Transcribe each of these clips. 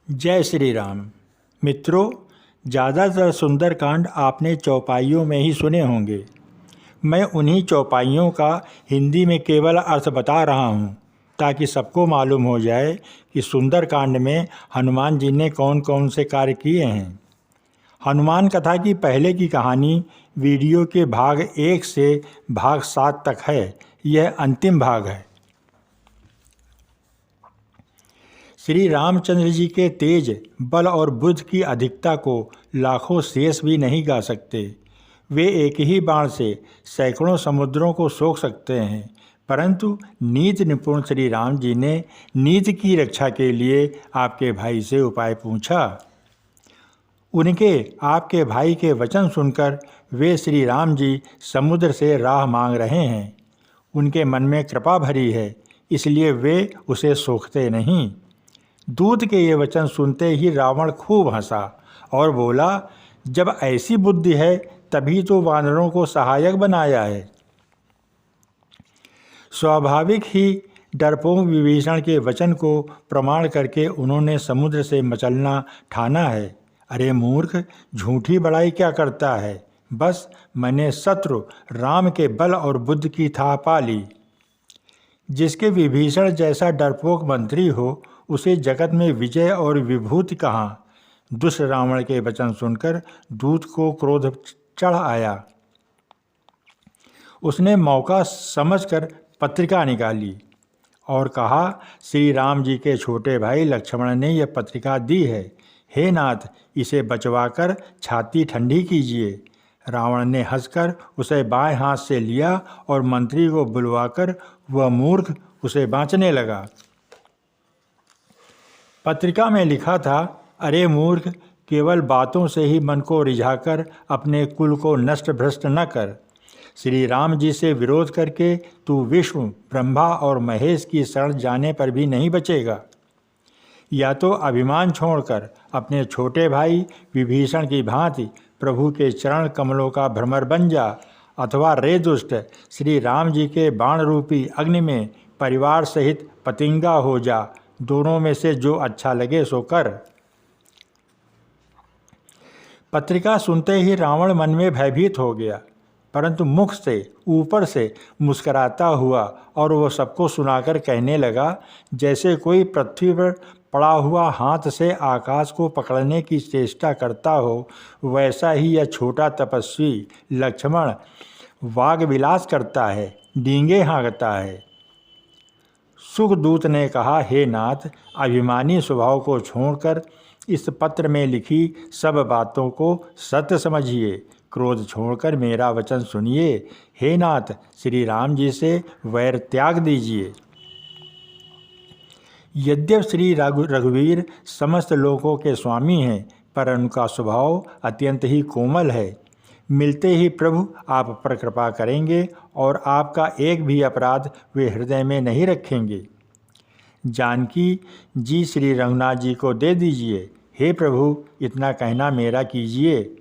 जय श्री राम। मित्रों, ज़्यादातर सुंदरकांड आपने चौपाइयों में ही सुने होंगे। मैं उन्हीं चौपाइयों का हिंदी में केवल अर्थ बता रहा हूँ ताकि सबको मालूम हो जाए कि सुंदरकांड में हनुमान जी ने कौन कौन से कार्य किए हैं। हनुमान कथा की पहले की कहानी वीडियो के भाग 1 से भाग 7 तक है। यह अंतिम भाग है। श्री रामचंद्र जी के तेज बल और बुद्ध की अधिकता को लाखों शेष भी नहीं गा सकते। वे एक ही बाण से सैकड़ों समुद्रों को सोख सकते हैं, परंतु नीति निपुण श्री राम जी ने नीति की रक्षा के लिए आपके भाई से उपाय पूछा। उनके आपके भाई के वचन सुनकर वे श्री राम जी समुद्र से राह मांग रहे हैं। उनके मन में कृपा भरी है, इसलिए वे उसे सोखते नहीं। दूत के ये वचन सुनते ही रावण खूब हंसा और बोला, जब ऐसी बुद्धि है तभी तो वानरों को सहायक बनाया है। स्वाभाविक ही डरपोक विभीषण के वचन को प्रमाण करके उन्होंने समुद्र से मचलना ठाना है। अरे मूर्ख, झूठी बड़ाई क्या करता है? बस मैंने शत्रु राम के बल और बुद्धि की था पा ली। जिसके विभीषण जैसा डरपोक मंत्री हो, उसे जगत में विजय और विभूति कहाँ? दुष्ट रावण के वचन सुनकर दूत को क्रोध चढ़ आया। उसने मौका समझकर पत्रिका निकाली और कहा, श्री राम जी के छोटे भाई लक्ष्मण ने यह पत्रिका दी है। हे नाथ, इसे बचवाकर छाती ठंडी कीजिए। रावण ने हंसकर उसे बाएं हाथ से लिया और मंत्री को बुलवाकर वह मूर्ख उसे बाँचने लगा। पत्रिका में लिखा था, अरे मूर्ख, केवल बातों से ही मन को रिझाकर अपने कुल को नष्ट भ्रष्ट न कर। श्री राम जी से विरोध करके तू विष्णु, ब्रह्मा और महेश की शरण जाने पर भी नहीं बचेगा। या तो अभिमान छोड़कर अपने छोटे भाई विभीषण की भांति प्रभु के चरण कमलों का भ्रमर बन जा, अथवा रे दुष्ट, श्री राम जी के बाण रूपी अग्नि में परिवार सहित पतिंगा हो जा। दोनों में से जो अच्छा लगे सो कर। पत्रिका सुनते ही रावण मन में भयभीत हो गया, परंतु मुख से ऊपर से मुस्कुराता हुआ और वह सबको सुनाकर कहने लगा, जैसे कोई पृथ्वी पर पड़ा हुआ हाथ से आकाश को पकड़ने की चेष्टा करता हो, वैसा ही यह छोटा तपस्वी लक्ष्मण वाग विलास करता है, डींगे हाँकता है। सुखदूत ने कहा, हे नाथ, अभिमानी स्वभाव को छोड़कर इस पत्र में लिखी सब बातों को सत्य समझिए। क्रोध छोड़कर मेरा वचन सुनिए। हे नाथ, श्री राम जी से वैर त्याग दीजिए। यद्यप श्री रघुवीर समस्त लोकों के स्वामी हैं, पर उनका स्वभाव अत्यंत ही कोमल है। मिलते ही प्रभु आप पर कृपा करेंगे और आपका एक भी अपराध वे हृदय में नहीं रखेंगे। जानकी जी श्री रघुनाथ जी को दे दीजिए। हे प्रभु, इतना कहना मेरा कीजिए।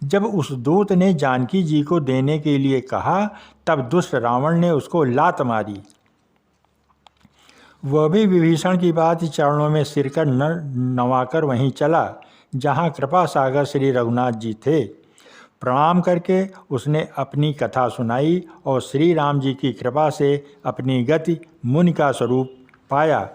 जब उस दूत ने जानकी जी को देने के लिए कहा, तब दुष्ट रावण ने उसको लात मारी। वह भी विभीषण की बात चरणों में सिरकर नवाकर वहीं चला जहाँ कृपा सागर श्री रघुनाथ जी थे। प्रणाम करके उसने अपनी कथा सुनाई और श्री राम जी की कृपा से अपनी गति मुनि का स्वरूप पाया।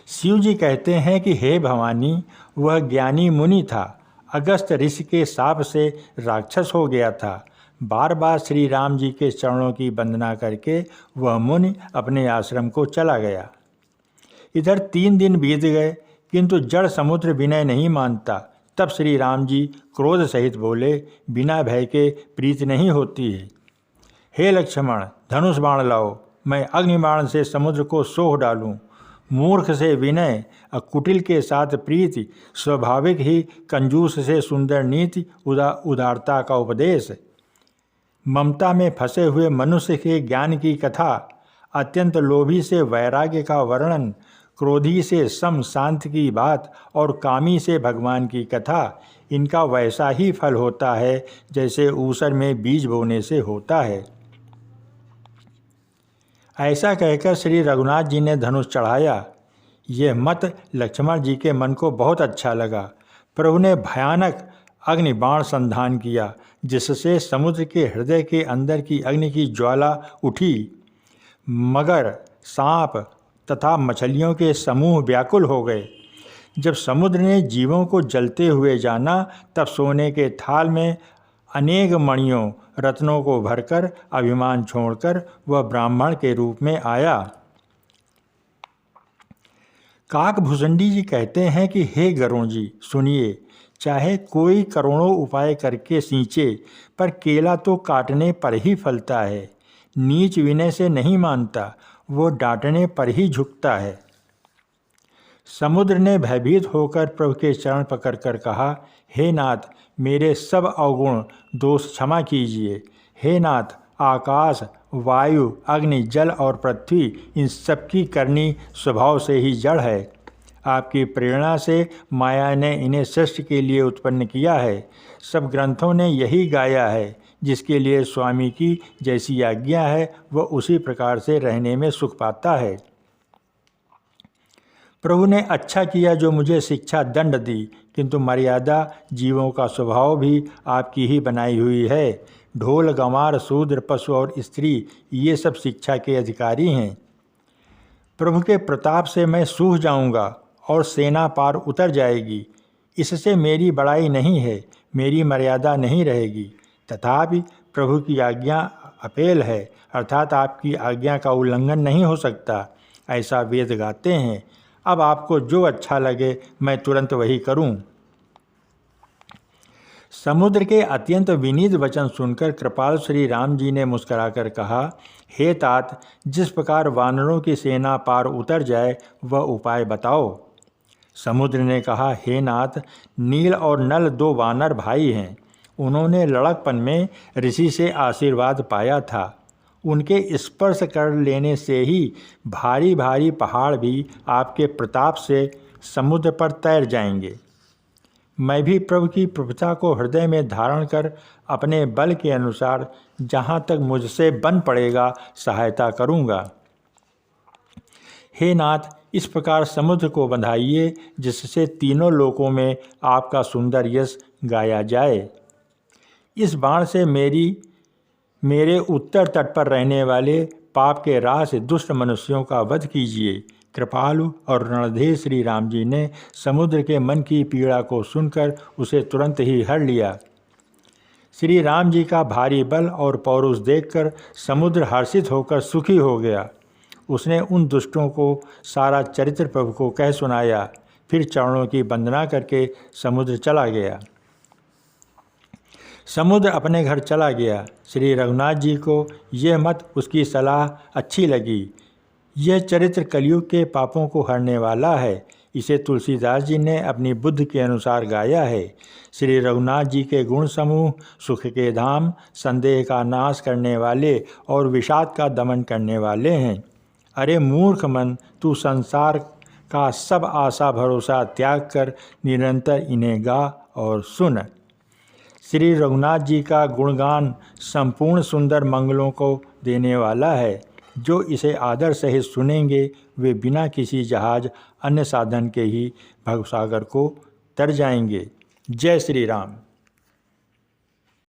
शिव जी कहते हैं कि हे भवानी, वह ज्ञानी मुनि था। अगस्त ऋषि के शाप से राक्षस हो गया था। बार बार श्री राम जी के चरणों की वंदना करके वह मुनि अपने आश्रम को चला गया। इधर 3 दिन बीत गए, किंतु जड़ समुद्र विनय नहीं मानता। तब श्री राम जी क्रोध सहित बोले, बिना भय के प्रीति नहीं होती है। हे लक्ष्मण, धनुष बाण लाओ, मैं अग्निबाण से समुद्र को सोख डालूं। मूर्ख से विनय, कुटिल के साथ प्रीति, स्वाभाविक ही कंजूस से सुंदर नीति, उदारता का उपदेश, ममता में फंसे हुए मनुष्य के ज्ञान की कथा, अत्यंत लोभी से वैराग्य का वर्णन, क्रोधी से सम शांत की बात और कामी से भगवान की कथा, इनका वैसा ही फल होता है जैसे ऊसर में बीज बोने से होता है। ऐसा कहकर श्री रघुनाथ जी ने धनुष चढ़ाया। यह मत लक्ष्मण जी के मन को बहुत अच्छा लगा। प्रभु ने भयानक अग्नि बाण संधान किया, जिससे समुद्र के हृदय के अंदर की अग्नि की ज्वाला उठी। मगर, सांप तथा मछलियों के समूह व्याकुल हो गए। जब समुद्र ने जीवों को जलते हुए जाना, तब सोने के थाल में अनेक मणियों रत्नों को भरकर अभिमान छोड़कर वह ब्राह्मण के रूप में आया। काकभूषणी जी कहते हैं कि हे गरुण जी, सुनिए, चाहे कोई करोड़ों उपाय करके सींचे, पर केला तो काटने पर ही फलता है। नीच विनय से नहीं मानता, वो डांटने पर ही झुकता है। समुद्र ने भयभीत होकर प्रभु के चरण पकड़कर कहा, हे नाथ, मेरे सब अवगुण दोष क्षमा कीजिए। हे नाथ, आकाश, वायु, अग्नि, जल और पृथ्वी, इन सब की करनी स्वभाव से ही जड़ है। आपकी प्रेरणा से माया ने इन्हें सृष्टि के लिए उत्पन्न किया है। सब ग्रंथों ने यही गाया है। जिसके लिए स्वामी की जैसी आज्ञा है, वह उसी प्रकार से रहने में सुख पाता है। प्रभु ने अच्छा किया जो मुझे शिक्षा दंड दी, किंतु मर्यादा जीवों का स्वभाव भी आपकी ही बनाई हुई है। ढोल, गंवार, शूद्र, पशु और स्त्री, ये सब शिक्षा के अधिकारी हैं। प्रभु के प्रताप से मैं सूख जाऊंगा और सेना पार उतर जाएगी। इससे मेरी बड़ाई नहीं है, मेरी मर्यादा नहीं रहेगी। तथापि प्रभु की आज्ञा अपेल है, अर्थात आपकी आज्ञा का उल्लंघन नहीं हो सकता, ऐसा वेद गाते हैं। अब आपको जो अच्छा लगे मैं तुरंत वही करूं। समुद्र के अत्यंत विनीत वचन सुनकर कृपाल श्री राम जी ने मुस्कुराकर कहा, हे तात, जिस प्रकार वानरों की सेना पार उतर जाए वह उपाय बताओ। समुद्र ने कहा, हे नाथ, नील और नल दो वानर भाई हैं। उन्होंने लड़कपन में ऋषि से आशीर्वाद पाया था। उनके स्पर्श कर लेने से ही भारी भारी पहाड़ भी आपके प्रताप से समुद्र पर तैर जाएंगे। मैं भी प्रभु की प्रभुता को हृदय में धारण कर अपने बल के अनुसार जहाँ तक मुझसे बन पड़ेगा सहायता करूँगा। हे नाथ, इस प्रकार समुद्र को बंधाइए, जिससे तीनों लोकों में आपका सुंदर यश गाया जाए। इस बाण से मेरे उत्तर तट पर रहने वाले पाप के राह से दुष्ट मनुष्यों का वध कीजिए। कृपालु और रणधीर श्री राम जी ने समुद्र के मन की पीड़ा को सुनकर उसे तुरंत ही हर लिया। श्री राम जी का भारी बल और पौरुष देखकर समुद्र हर्षित होकर सुखी हो गया। उसने उन दुष्टों को सारा चरित्र प्रभु को कह सुनाया। फिर चरणों की वंदना करके समुद्र चला गया। समुद्र अपने घर चला गया। श्री रघुनाथ जी को यह मत उसकी सलाह अच्छी लगी। यह चरित्र कलयुग के पापों को हरने वाला है। इसे तुलसीदास जी ने अपनी बुद्धि के अनुसार गाया है। श्री रघुनाथ जी के गुण समूह सुख के धाम, संदेह का नाश करने वाले और विषाद का दमन करने वाले हैं। अरे मूर्ख मन, तू संसार का सब आशा भरोसा त्याग कर निरंतर इन्हें गा और सुन। श्री रघुनाथ जी का गुणगान संपूर्ण सुंदर मंगलों को देने वाला है। जो इसे आदर सहित सुनेंगे वे बिना किसी जहाज अन्य साधन के ही भवसागर को तर जाएंगे। जय श्री राम।